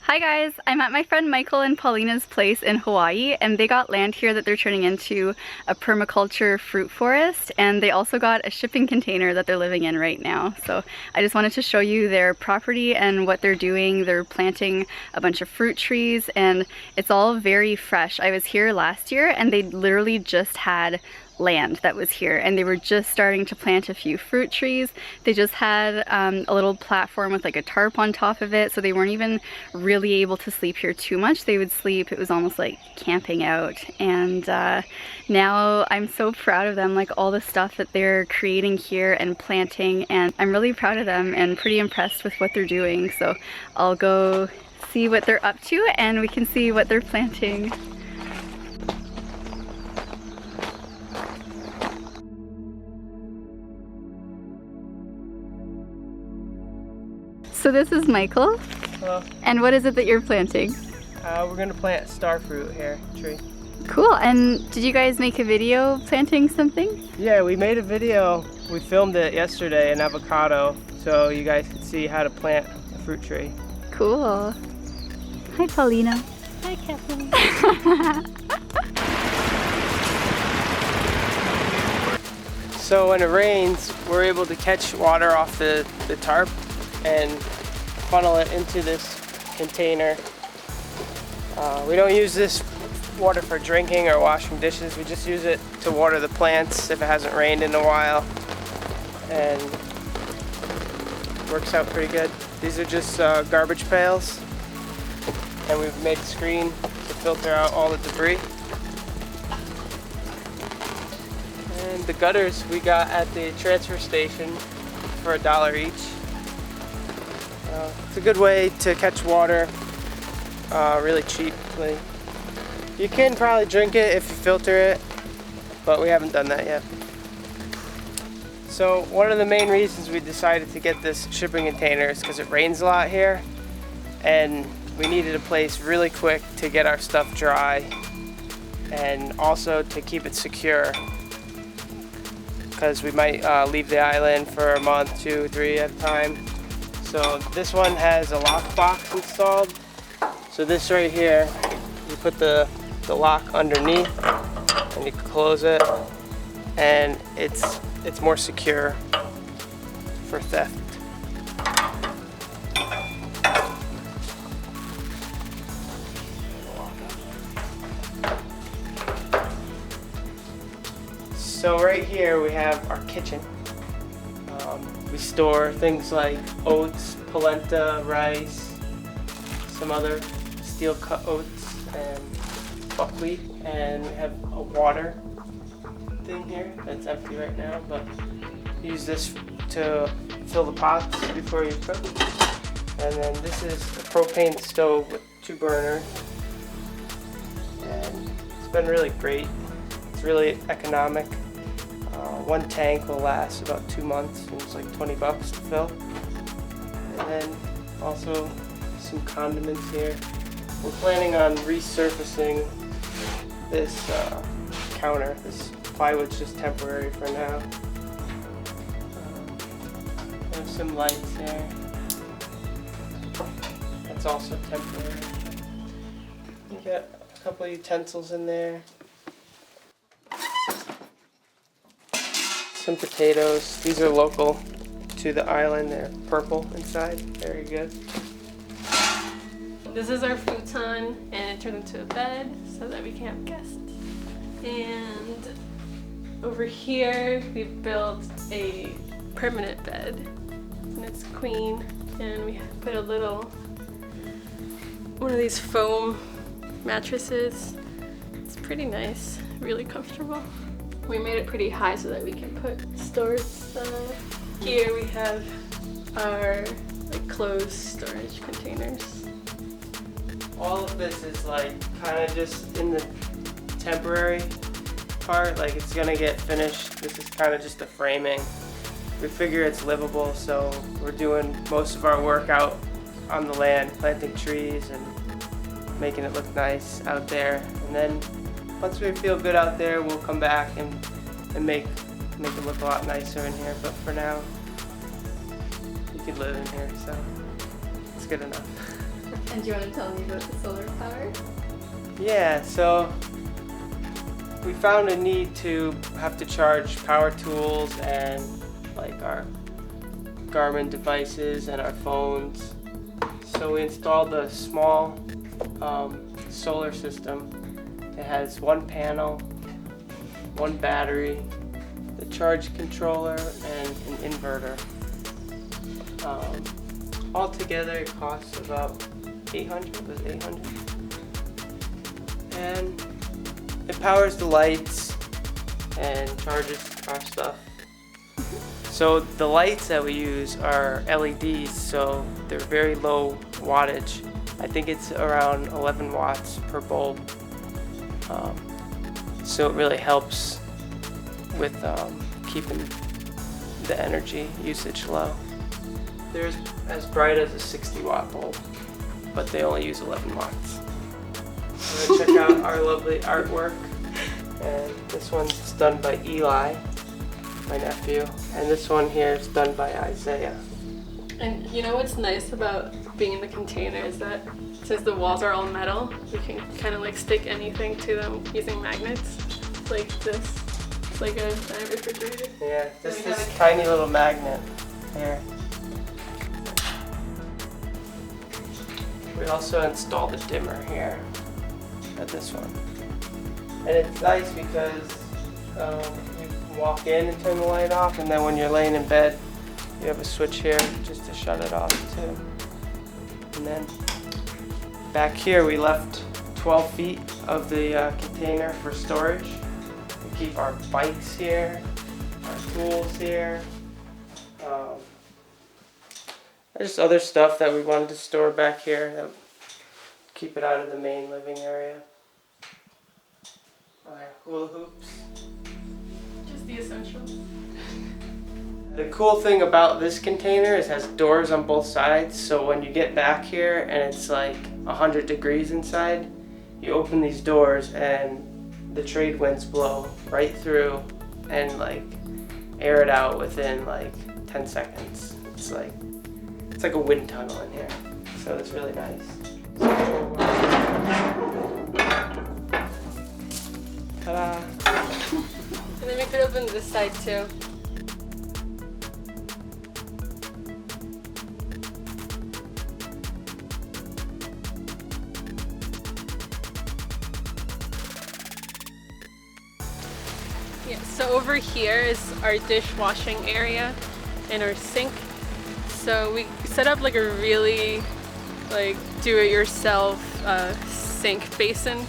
Hi guys, I'm at my friend Michael and Paulina's place in Hawaii, and they got land here that they're turning into a permaculture fruit forest, and they also got a shipping container that they're living in right now. So I just wanted to show you their property and what they're doing. They're planting a bunch of fruit trees and it's all very fresh. I was here last year and they literally just had land that was here and they were just starting to plant a few fruit trees. They just had a little platform with like a tarp on top of it, so they weren't even really able to sleep here too much. They would sleep, it was almost like camping out, and now I'm so proud of them, like all the stuff that they're creating here and planting, and I'm really proud of them and pretty impressed with what they're doing. So I'll go see what they're up to and we can see what they're planting. So this is Michael. Hello. And what is it that you're planting? We're gonna plant star fruit here, tree. Cool. And did you guys make a video planting something? Yeah, we made a video. We filmed it yesterday in avocado, so you guys could see how to plant a fruit tree. Cool. Hi, Paulina. Hi, Kathleen. So when it rains, we're able to catch water off the tarp and funnel it into this container. We don't use this water for drinking or washing dishes. We just use it to water the plants if it hasn't rained in a while, and it works out pretty good. These are just garbage pails, and we've made a screen to filter out all the debris. And the gutters we got at the transfer station for $1 each. It's a good way to catch water really cheaply. You can probably drink it if you filter it, but we haven't done that yet. So one of the main reasons we decided to get this shipping container is because it rains a lot here, and we needed a place really quick to get our stuff dry and also to keep it secure, because we might leave the island for a month, 2, 3 at a time. So this one has a lockbox installed. So this right here, you put the lock underneath and you close it, and it's more secure for theft. So right here we have our kitchen. We store things like oats, polenta, rice, some other steel cut oats, and buckwheat, and we have a water thing here that's empty right now, but use this to fill the pots before you cook. And then this is a propane stove with 2 burners, and it's been really great. It's really economic. One tank will last about 2 months, and it's like $20 to fill. And then also some condiments here. We're planning on resurfacing this counter. This plywood's just temporary for now. There's some lights here. That's also temporary. You got a couple of utensils in there. Some potatoes. These are local to the island. They're purple inside. Very good. This is our futon, and it turned into a bed so that we can have guests. And over here we built a permanent bed, and it's queen. And we put a little one of these foam mattresses. It's pretty nice, really comfortable. We made it pretty high so that we can put storage stuff. Here we have our closed storage containers. All of this is like kind of just in the temporary part, like it's gonna get finished. This is kind of just the framing. We figure it's livable, so we're doing most of our work out on the land, planting trees and making it look nice out there. And then once we feel good out there, we'll come back and make it look a lot nicer in here. But for now, you could live in here, so it's good enough. And do you want to tell me about the solar power? Yeah, so we found a need to have to charge power tools and like our Garmin devices and our phones. So we installed a small solar system. It has one panel, one battery, the charge controller, and an inverter. Altogether it costs about $800. And it powers the lights and charges our stuff. So the lights that we use are LEDs, so they're very low wattage. I think it's around 11 watts per bulb. So it really helps with keeping the energy usage low. They're as bright as a 60-watt bulb, but they only use 11 watts. So check out our lovely artwork. And this one's done by Eli, my nephew, and this one here is done by Isaiah. And you know what's nice about being in the container is that since the walls are all metal, you can kind of like stick anything to them using magnets, like this. It's like a giant refrigerator. Yeah, just this tiny little magnet here. We also installed a dimmer here at this one. And it's nice because you can walk in and turn the light off, and then when you're laying in bed, you have a switch here just to shut it off too. And then back here we left 12 feet of the container for storage. We keep our bikes here, our tools here. There's other stuff that we wanted to store back here that keep it out of the main living area. Our hula hoops. Just the essentials. The cool thing about this container is it has doors on both sides, so when you get back here and it's like 100 degrees inside, you open these doors and the trade winds blow right through and like air it out within like 10 seconds. It's like a wind tunnel in here, so it's really nice. Ta-da! And then we could open this side too. Yeah, so over here is our dishwashing area and our sink. So we set up like a really like do-it-yourself sink basin.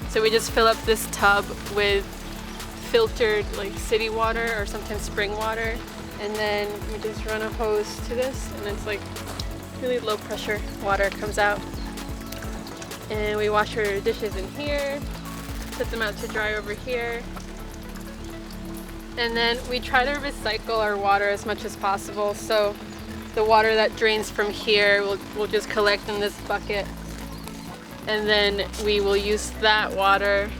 So we just fill up this tub with filtered like city water or sometimes spring water, and then we just run a hose to this, and it's like really low pressure water comes out. And we wash our dishes in here, put them out to dry over here. And then we try to recycle our water as much as possible. So the water that drains from here we'll just collect in this bucket. And then we will use that water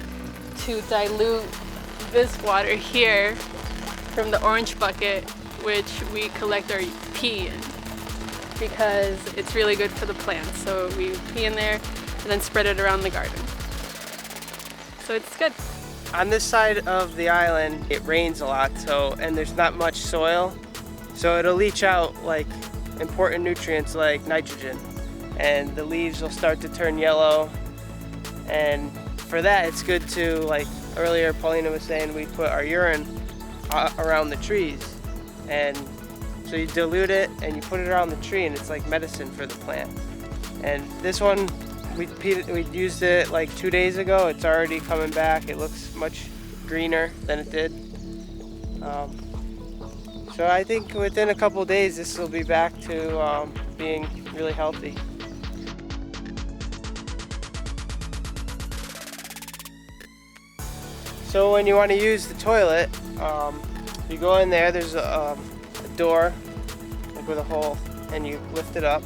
to dilute this water here from the orange bucket, which we collect our pee in, because it's really good for the plants. So we pee in there and then spread it around the garden. So it's good. On this side of the island, it rains a lot, and there's not much soil, so it'll leach out like important nutrients like nitrogen, and the leaves will start to turn yellow. And for that, it's good to, like earlier Paulina was saying, we put our urine around the trees, and so you dilute it and you put it around the tree, and it's like medicine for the plant. And this one, we used it like 2 days ago. It's already coming back. It looks much greener than it did. So I think within a couple of days this will be back to being really healthy. So when you want to use the toilet, you go in there, there's a door like with a hole, and you lift it up.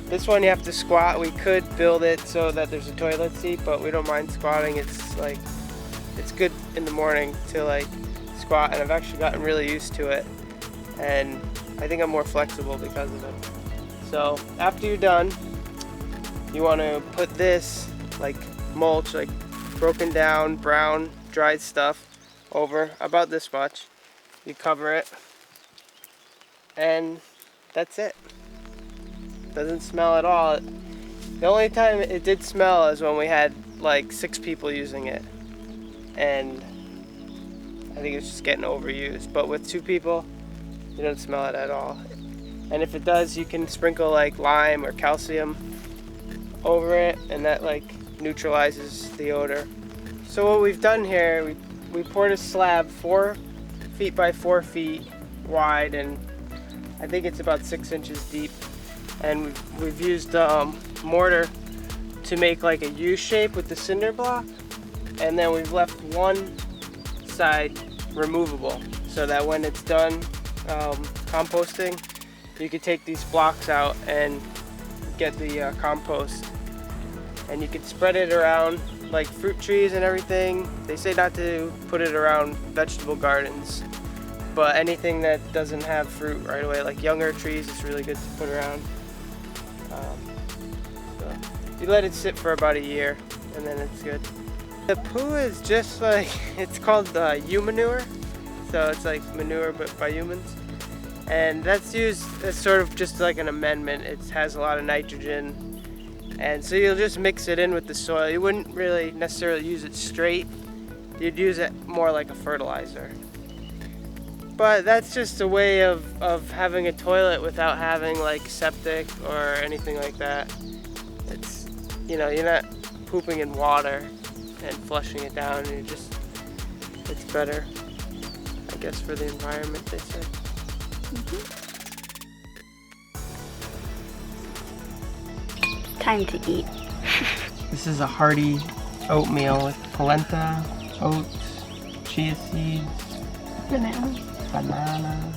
This one you have to squat. We could build it so that there's a toilet seat, but we don't mind squatting. It's good in the morning to like squat, and I've actually gotten really used to it, and I think I'm more flexible because of it. So after you're done, you want to put this like mulch, like broken down brown dried stuff over about this much. You cover it, and that's it. Doesn't smell at all. The only time it did smell is when we had like 6 people using it, and I think it's just getting overused. But with 2 people, you don't smell it at all. And if it does, you can sprinkle like lime or calcium over it, and that like neutralizes the odor. So what we've done here, we poured a slab 4 feet by 4 feet wide, and I think it's about 6 inches deep. And we've used mortar to make like a U shape with the cinder block, and then we've left one side removable so that when it's done composting, you can take these blocks out and get the compost, and you can spread it around like fruit trees and everything. They say not to put it around vegetable gardens, but anything that doesn't have fruit right away, like younger trees, it's really good to put around. So you let it sit for about a year, and then it's good. The poo is just like, it's called manure, so it's like manure but by humans. And that's used as sort of just like an amendment. It has a lot of nitrogen, and so you'll just mix it in with the soil. You wouldn't really necessarily use it straight. You'd use it more like a fertilizer. But that's just a way of having a toilet without having like septic or anything like that. It's, you know, you're not pooping in water and flushing it down. It's better, I guess, for the environment, they say. Time to eat. This is a hearty oatmeal with polenta, oats, chia seeds, banana.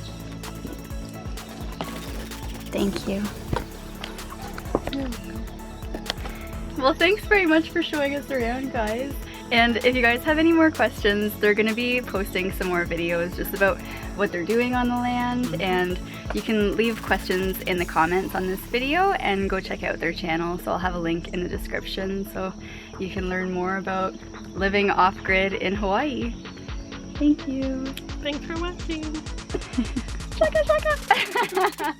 Thank you. Well, thanks very much for showing us around, guys. And if you guys have any more questions, they're going to be posting some more videos just about what they're doing on the land, and you can leave questions in the comments on this video and go check out their channel. So I'll have a link in the description so you can learn more about living off-grid in Hawaii. Thank you. Thanks for watching. Shaka shaka!